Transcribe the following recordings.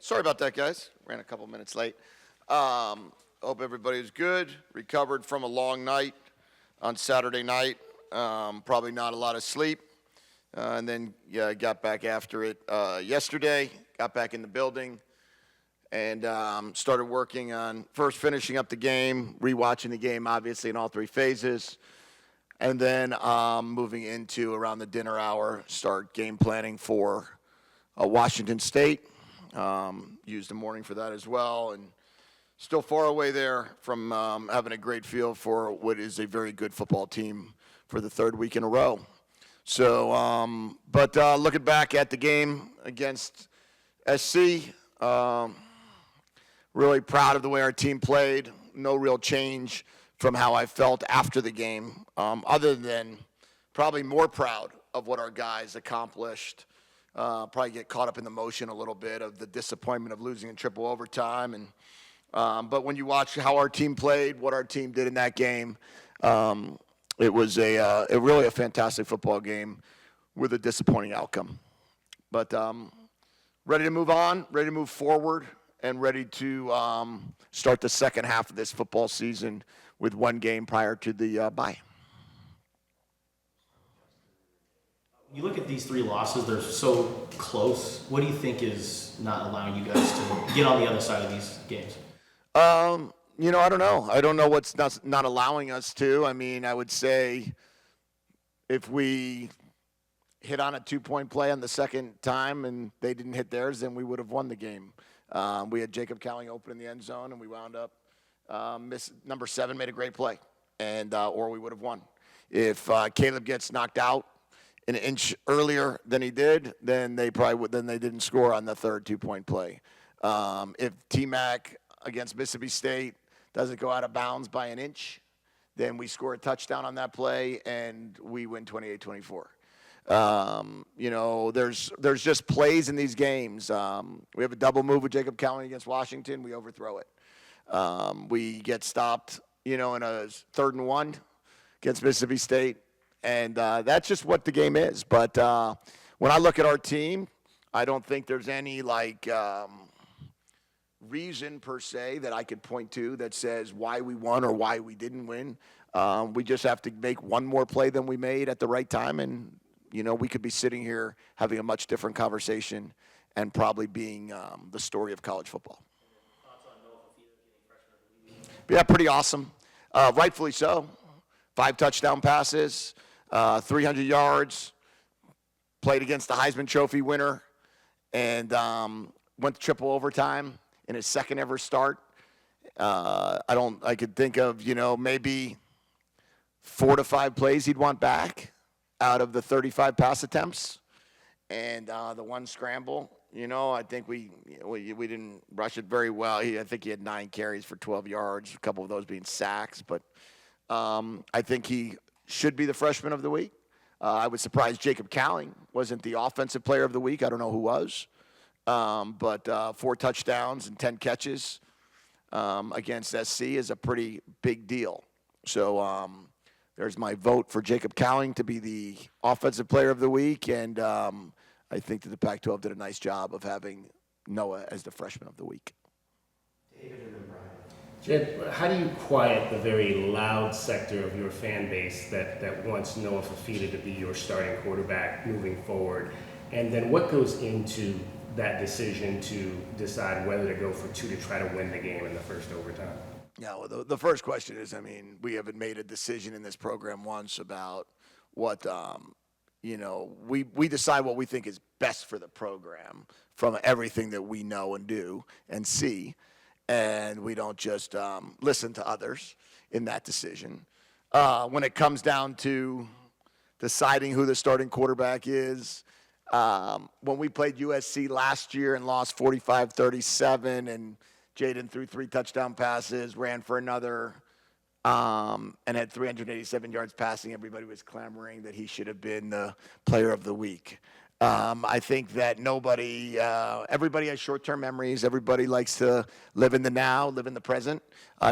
Sorry about that, guys. Ran a couple minutes late. Hope everybody's good. Recovered from a long night on Saturday night. Probably not a lot of sleep. And then got back after it yesterday. Got back in the building and started working on first finishing up the game, rewatching the game, obviously, in all three phases. And then moving into around the dinner hour, start game planning for Washington State. Used the morning for that as well, and still far away there from having a great feel for what is a very good football team for the third week in a row. So, but looking back at the game against SC, really proud of the way our team played. No real change from how I felt after the game, other than probably more proud of what our guys accomplished. Probably get caught up in the motion a little bit of the disappointment of losing in triple overtime. And but when you watch how our team played, what our team did in that game, it was really a fantastic football game with a disappointing outcome. But ready to move on, ready to move forward, and ready to start the second half of this football season with one game prior to the bye. You look at these three losses, they're so close. What do you think is not allowing you guys to get on the other side of these games? I don't know. I don't know what's not allowing us to. I mean, I would say if we hit on a 2-point play on the second time and they didn't hit theirs, then we would have won the game. We had Jacob Cowling open in the end zone, and we wound up number 7 made a great play, and or we would have won. If Caleb gets knocked out an inch earlier than he did, then they probably would. Then they didn't score on the third 2-point play. If T-Mac against Mississippi State doesn't go out of bounds by an inch, then we score a touchdown on that play and we win 28-24. There's just plays in these games. We have a double move with Jacob Cowling against Washington. We overthrow it. We get stopped, in a 3rd and 1 against Mississippi State. And that's just what the game is. But when I look at our team, I don't think there's any, reason per se that I could point to that says why we won or why we didn't win. We just have to make one more play than we made at the right time. And, we could be sitting here having a much different conversation and probably being the story of college football. Yeah, pretty awesome. Rightfully so. 5 touchdown passes. 300 yards, played against the Heisman Trophy winner, and went to triple overtime in his second ever start. I could think of, maybe 4 to 5 plays he'd want back out of the 35 pass attempts, and the one scramble. I think we didn't rush it very well. I think he had 9 carries for 12 yards, a couple of those being sacks, but I think he should be the freshman of the week. I was surprised Jacob Cowling wasn't the offensive player of the week. I don't know who was. But 4 touchdowns and 10 catches against SC is a pretty big deal. So there's my vote for Jacob Cowling to be the offensive player of the week. And I think that the Pac-12 did a nice job of having Noah as the freshman of the week. David and Brian. Jedd, how do you quiet the very loud sector of your fan base that wants Noah Fifita to be your starting quarterback moving forward? And then what goes into that decision to decide whether to go for 2 to try to win the game in the first overtime? Yeah, well, the first question is, we haven't made a decision in this program once about what, we decide what we think is best for the program from everything that we know and do and see. And we don't just listen to others in that decision. When it comes down to deciding who the starting quarterback is, when we played USC last year and lost 45-37, and Jaden threw 3 touchdown passes, ran for another, and had 387 yards passing, everybody was clamoring that he should have been the player of the week. I think that everybody has short-term memories. Everybody likes to live in the now, live in the present.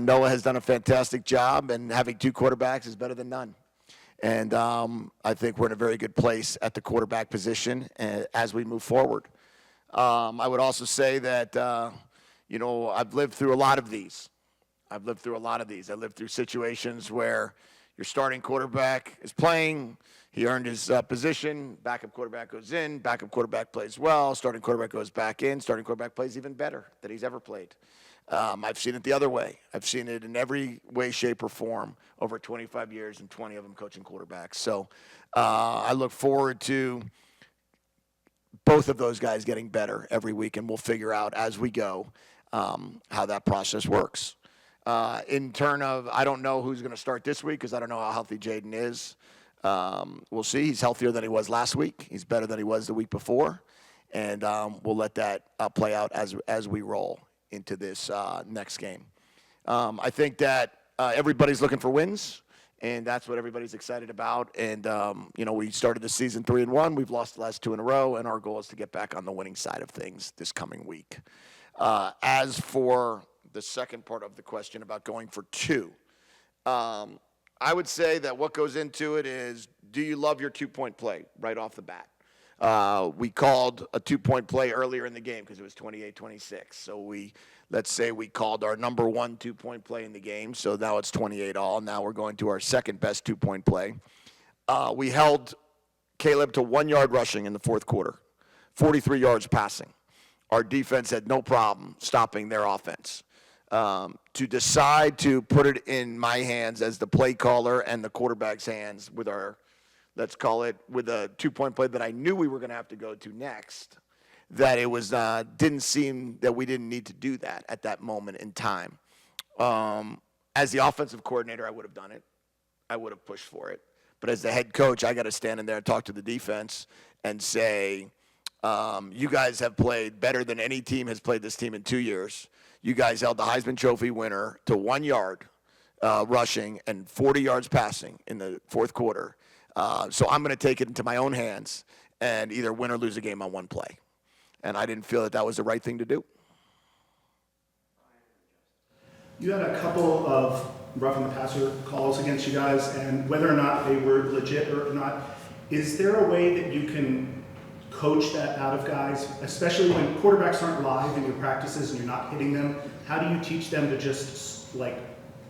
Noah has done a fantastic job, and having 2 quarterbacks is better than none. And I think we're in a very good place at the quarterback position as we move forward. I would also say that, I've lived through a lot of these. I lived through situations where your starting quarterback is playing. He earned his position. Backup quarterback goes in. Backup quarterback plays well. Starting quarterback goes back in. Starting quarterback plays even better than he's ever played. I've seen it the other way. I've seen it in every way, shape, or form over 25 years and 20 of them coaching quarterbacks. So I look forward to both of those guys getting better every week, and we'll figure out as we go how that process works. In turn of, I don't know who's going to start this week because I don't know how healthy Jaden is. We'll see. He's healthier than he was last week. He's better than he was the week before. And we'll let that play out as we roll into this next game. I think that everybody's looking for wins, and that's what everybody's excited about. And, we started the season 3-1. We've lost the last 2 in a row, and our goal is to get back on the winning side of things this coming week. As for the second part of the question about going for 2, I would say that what goes into it is, do you love your 2-point play right off the bat? We called a 2-point play earlier in the game because it was 28-26. So let's say we called our number 1 2-point play in the game. So now it's 28-all. Now we're going to our second best 2-point play. We held Caleb to 1 yard rushing in the fourth quarter, 43 yards passing. Our defense had no problem stopping their offense. To decide to put it in my hands as the play caller and the quarterback's hands with our, let's call it, with a 2-point play that I knew we were going to have to go to next, that it was didn't seem that we didn't need to do that at that moment in time. As the offensive coordinator, I would have done it. I would have pushed for it. But as the head coach, I got to stand in there and talk to the defense and say, you guys have played better than any team has played this team in 2 years. You guys held the Heisman Trophy winner to 1 yard rushing and 40 yards passing in the fourth quarter. So I'm going to take it into my own hands and either win or lose a game on one play. And I didn't feel that was the right thing to do. You had a couple of roughing the passer calls against you guys, and whether or not they were legit or not, is there a way that you can coach that out of guys, especially when quarterbacks aren't live in your practices and you're not hitting them? How do you teach them to just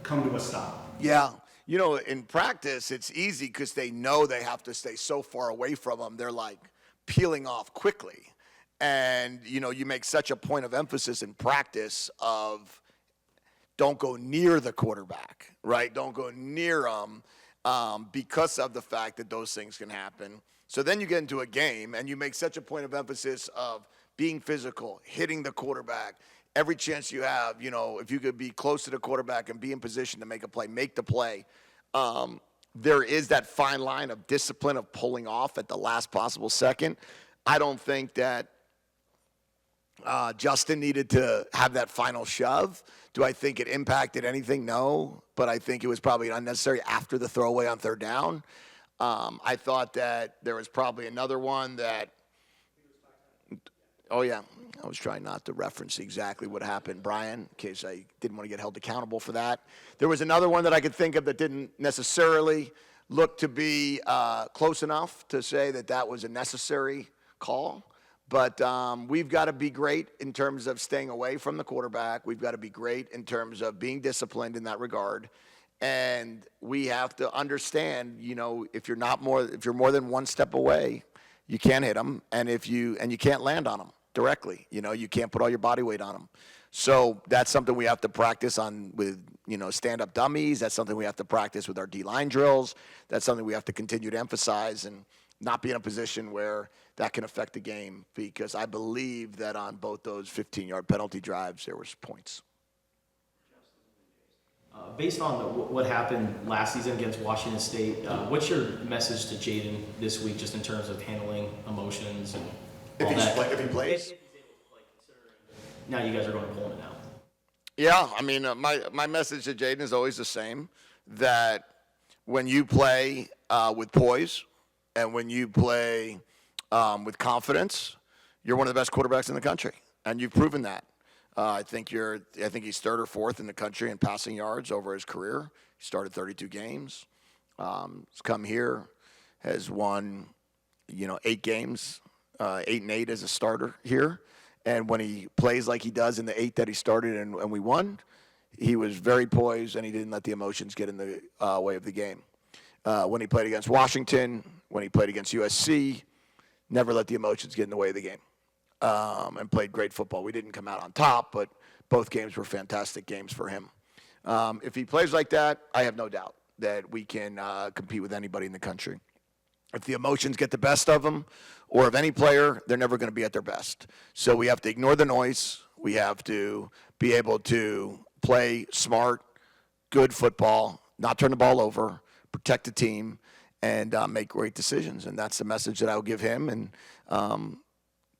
come to a stop? Yeah. In practice, it's easy because they know they have to stay so far away from them. They're peeling off quickly. And, you make such a point of emphasis in practice of don't go near the quarterback, right? Don't go near them because of the fact that those things can happen. So then you get into a game and you make such a point of emphasis of being physical, hitting the quarterback. Every chance you have, if you could be close to the quarterback and be in position to make a play, make the play. There is that fine line of discipline of pulling off at the last possible second. I don't think that Justin needed to have that final shove. Do I think it impacted anything? No, but I think it was probably unnecessary after the throwaway on third down. I thought that there was probably another one that, oh yeah, I was trying not to reference exactly what happened, Brian, in case I didn't want to get held accountable for that. There was another one that I could think of that didn't necessarily look to be close enough to say that was a necessary call. But we've got to be great in terms of staying away from the quarterback. We've got to be great in terms of being disciplined in that regard. And we have to understand, if you're more than one step away, you can't hit them, and you can't land on them directly. You can't put all your body weight on them. So that's something we have to practice on with stand-up dummies. That's something we have to practice with our D-line drills. That's something we have to continue to emphasize and not be in a position where that can affect the game, because I believe that on both those 15-yard penalty drives there was points. Based on what happened last season against Washington State, what's your message to Jaden this week, just in terms of handling emotions and If all that? he plays? If he's able to play, considering now you guys are going to Pullman now. Yeah, I mean, my message to Jaden is always the same, that when you play with poise and when you play with confidence, you're one of the best quarterbacks in the country, and you've proven that. I think he's third or fourth in the country in passing yards over his career. He started 32 games. He's come here, has won, 8 games, 8-8 as a starter here. And when he plays like he does in the 8 that he started and we won, he was very poised and he didn't let the emotions get in the way of the game. When he played against Washington, when he played against USC, never let the emotions get in the way of the game, and played great football. We didn't come out on top, but both games were fantastic games for him. If he plays like that, I have no doubt that we can compete with anybody in the country. If the emotions get the best of them, or of any player, they're never going to be at their best. So we have to ignore the noise. We have to be able to play smart, good football, not turn the ball over, protect the team, and make great decisions. And that's the message that I will give him. And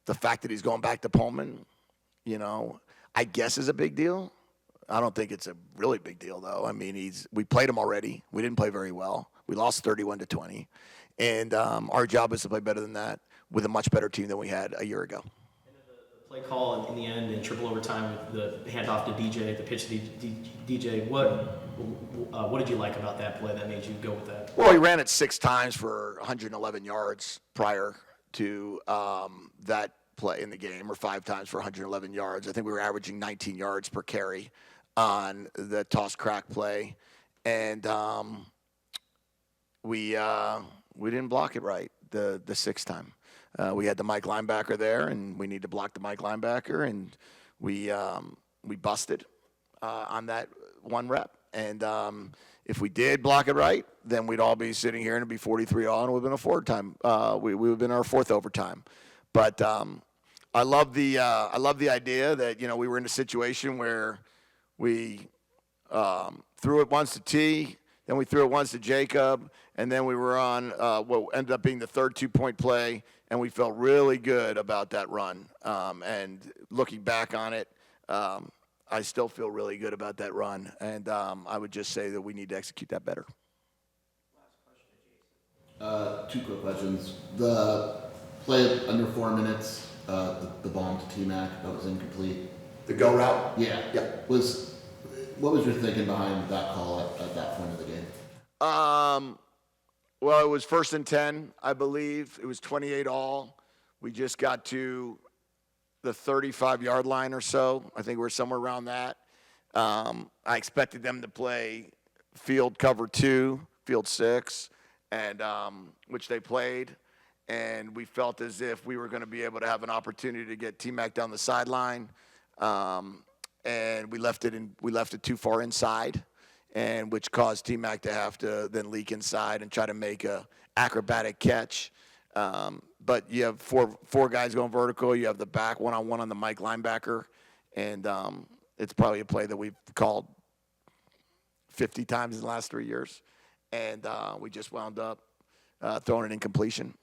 the fact that he's going back to Pullman, I guess is a big deal. I don't think it's a really big deal, though. I mean, we played him already. We didn't play very well. We lost 31-20. And our job is to play better than that with a much better team than we had a year ago. The play call in the end in triple overtime with the handoff to DJ, the pitch to DJ, what did you like about that play that made you go with that? Well, he ran it 6 times for 111 yards prior to that play in the game, or 5 times for 111 yards. I think we were averaging 19 yards per carry on the toss crack play. And we didn't block it right the 6th time. We had the Mike linebacker there, and we need to block the Mike linebacker, and we busted on that one rep. And if we did block it right, then we'd all be sitting here and it'd be 43-all, and it would have been a 4th time. We would have been our 4th overtime. But I love the idea that we were in a situation where we threw it once to T, then we threw it once to Jacob, and then we were on what ended up being the 3rd 2-point play, and we felt really good about that run. And looking back on it, I still feel really good about that run, and I would just say that we need to execute that better. Two quick questions. The play under 4 minutes, the bomb to T-Mac, that was incomplete. The go route? Yeah. Yeah. What was your thinking behind that call at that point of the game? Well, it was 1st and 10, I believe. It was 28-all. We just got to the 35-yard line or so. I think we're somewhere around that. I expected them to play field cover 2, field 6, and which they played. And we felt as if we were going to be able to have an opportunity to get T-Mac down the sideline. And we left it too far inside, and which caused T-Mac to have to then leak inside and try to make a acrobatic catch. But you have four guys going vertical. You have the back one-on-one on the Mike linebacker, and it's probably a play that we've called 50 times in the last 3 years. And we just wound up throwing an incompletion.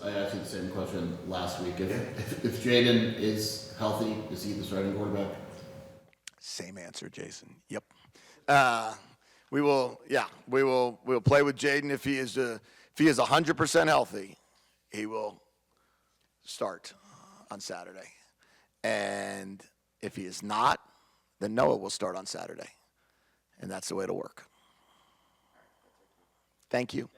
I asked you the same question last week. If Jaden is healthy, is he the starting quarterback? Same answer, Jason. Yep. We'll play with Jaden if he is 100% healthy. He will start on Saturday. And if he is not, then Noah will start on Saturday. And that's the way it'll work. Thank you.